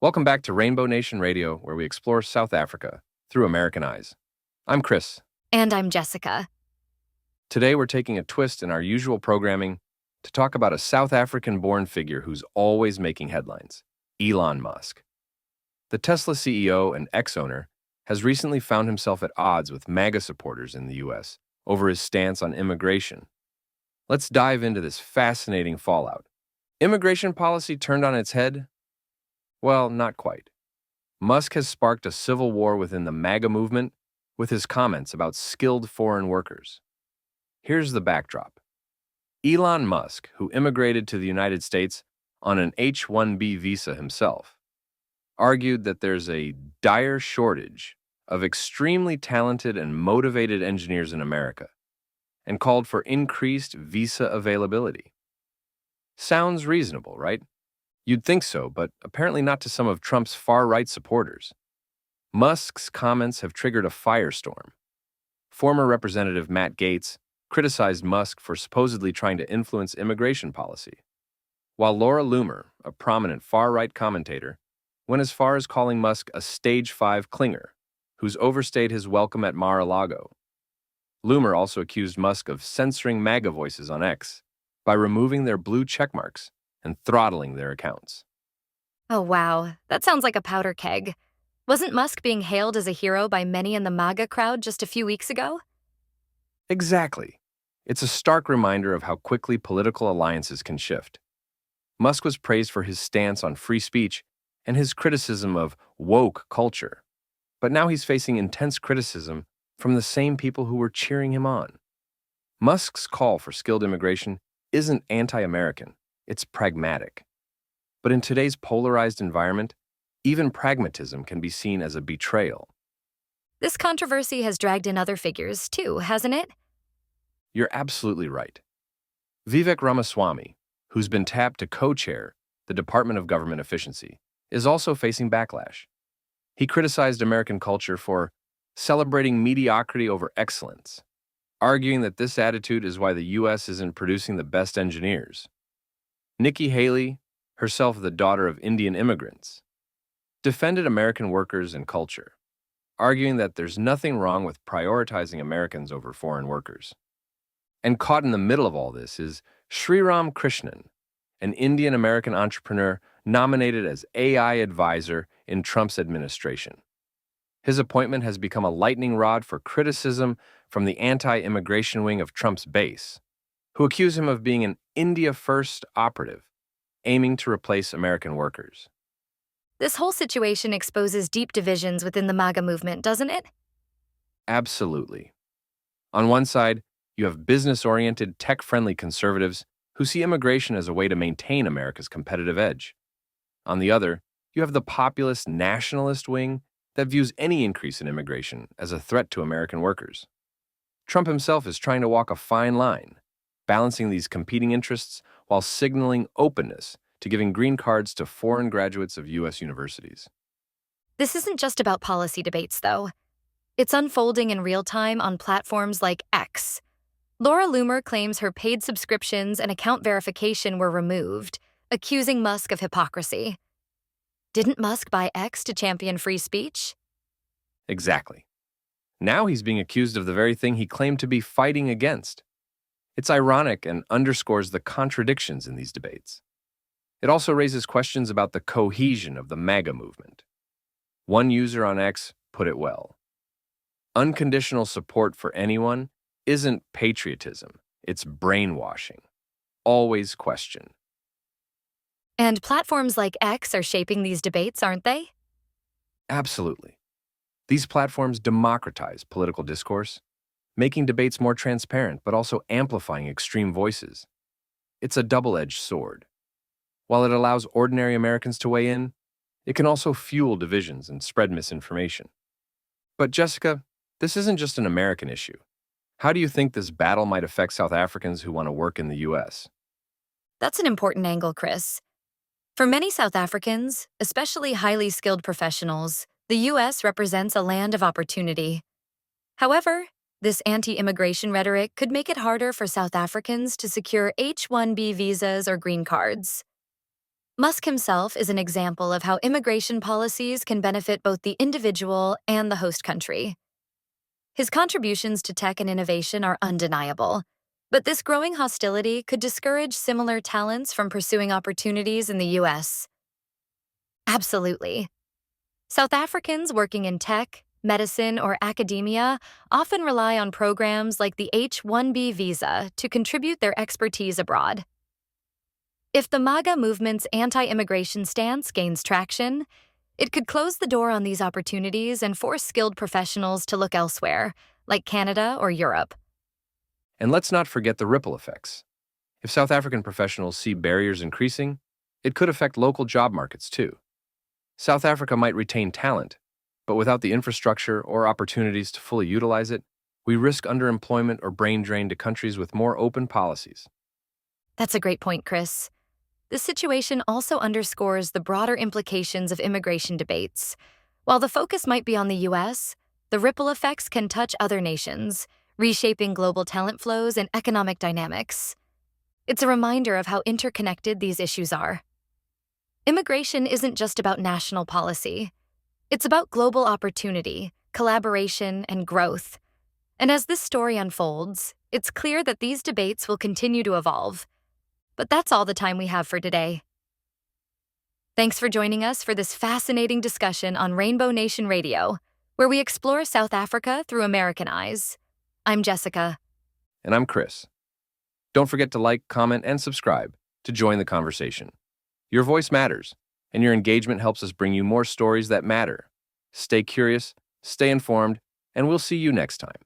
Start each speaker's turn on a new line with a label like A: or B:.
A: Welcome back to Rainbow Nation Radio, where we explore South Africa through American eyes. I'm Chris.
B: And I'm Jessica.
A: Today we're taking a twist in our usual programming to talk about a South African-born figure who's always making headlines, Elon Musk. The Tesla CEO and ex-owner has recently found himself at odds with MAGA supporters in the U.S. over his stance on immigration. Let's dive into this fascinating fallout. Immigration policy turned on its head? Well, not quite. Musk has sparked a civil war within the MAGA movement with his comments about skilled foreign workers. Here's the backdrop. Elon Musk, who immigrated to the United States on an H-1B visa himself, argued that there's a dire shortage of extremely talented and motivated engineers in America and called for increased visa availability. Sounds reasonable, right? You'd think so, but apparently not to some of Trump's far-right supporters. Musk's comments have triggered a firestorm. Former Representative Matt Gaetz criticized Musk for supposedly trying to influence immigration policy, while Laura Loomer, a prominent far-right commentator, went as far as calling Musk a Stage 5 clinger who's overstayed his welcome at Mar-a-Lago. Loomer also accused Musk of censoring MAGA voices on X by removing their blue checkmarks and throttling their accounts.
B: Oh, wow. That sounds like a powder keg. Wasn't Musk being hailed as a hero by many in the MAGA crowd just a few weeks ago?
A: Exactly. It's a stark reminder of how quickly political alliances can shift. Musk was praised for his stance on free speech and his criticism of woke culture. But now he's facing intense criticism from the same people who were cheering him on. Musk's call for skilled immigration isn't anti-American. It's pragmatic. But in today's polarized environment, even pragmatism can be seen as a betrayal.
B: This controversy has dragged in other figures, too, hasn't it?
A: You're absolutely right. Vivek Ramaswamy, who's been tapped to co-chair the Department of Government Efficiency, is also facing backlash. He criticized American culture for celebrating mediocrity over excellence, arguing that this attitude is why the U.S. isn't producing the best engineers. Nikki Haley, herself the daughter of Indian immigrants, defended American workers and culture, arguing that there's nothing wrong with prioritizing Americans over foreign workers. And caught in the middle of all this is Sriram Krishnan, an Indian-American entrepreneur nominated as AI advisor in Trump's administration. His appointment has become a lightning rod for criticism from the anti-immigration wing of Trump's base, who accuse him of being an India-first operative, aiming to replace American workers.
B: This whole situation exposes deep divisions within the MAGA movement, doesn't it?
A: Absolutely. On one side, you have business-oriented, tech-friendly conservatives who see immigration as a way to maintain America's competitive edge. On the other, you have the populist nationalist wing that views any increase in immigration as a threat to American workers. Trump himself is trying to walk a fine line, balancing these competing interests while signaling openness to giving green cards to foreign graduates of U.S. universities.
B: This isn't just about policy debates, though. It's unfolding in real time on platforms like X. Laura Loomer claims her paid subscriptions and account verification were removed, accusing Musk of hypocrisy. Didn't Musk buy X to champion free speech?
A: Exactly. Now he's being accused of the very thing he claimed to be fighting against. It's ironic and underscores the contradictions in these debates. It also raises questions about the cohesion of the MAGA movement. One user on X put it well. Unconditional support for anyone isn't patriotism, it's brainwashing. Always question.
B: And platforms like X are shaping these debates, aren't they?
A: Absolutely. These platforms democratize political discourse, making debates more transparent but also amplifying extreme voices. It's a double-edged sword. While it allows ordinary Americans to weigh in, it can also fuel divisions and spread misinformation. But Jessica, this isn't just an American issue. How do you think this battle might affect South Africans who want to work in the U.S.?
B: That's an important angle, Chris. For many South Africans, especially highly skilled professionals, the U.S. represents a land of opportunity. However, this anti-immigration rhetoric could make it harder for South Africans to secure H-1B visas or green cards. Musk himself is an example of how immigration policies can benefit both the individual and the host country. His contributions to tech and innovation are undeniable, but this growing hostility could discourage similar talents from pursuing opportunities in the US. Absolutely. South Africans working in tech, medicine, or academia often rely on programs like the H-1B visa to contribute their expertise abroad. If the MAGA movement's anti-immigration stance gains traction, it could close the door on these opportunities and force skilled professionals to look elsewhere, like Canada or Europe.
A: And let's not forget the ripple effects. If South African professionals see barriers increasing, it could affect local job markets too. South Africa might retain talent, but without the infrastructure or opportunities to fully utilize it, we risk underemployment or brain drain to countries with more open policies.
B: That's a great point, Chris. This situation also underscores the broader implications of immigration debates. While the focus might be on the US, the ripple effects can touch other nations, reshaping global talent flows and economic dynamics. It's a reminder of how interconnected these issues are. Immigration isn't just about national policy. It's about global opportunity, collaboration, and growth. And as this story unfolds, it's clear that these debates will continue to evolve. But that's all the time we have for today. Thanks for joining us for this fascinating discussion on Rainbow Nation Radio, where we explore South Africa through American eyes. I'm Jessica.
A: And I'm Chris. Don't forget to like, comment, and subscribe to join the conversation. Your voice matters, and your engagement helps us bring you more stories that matter. Stay curious, stay informed, and we'll see you next time.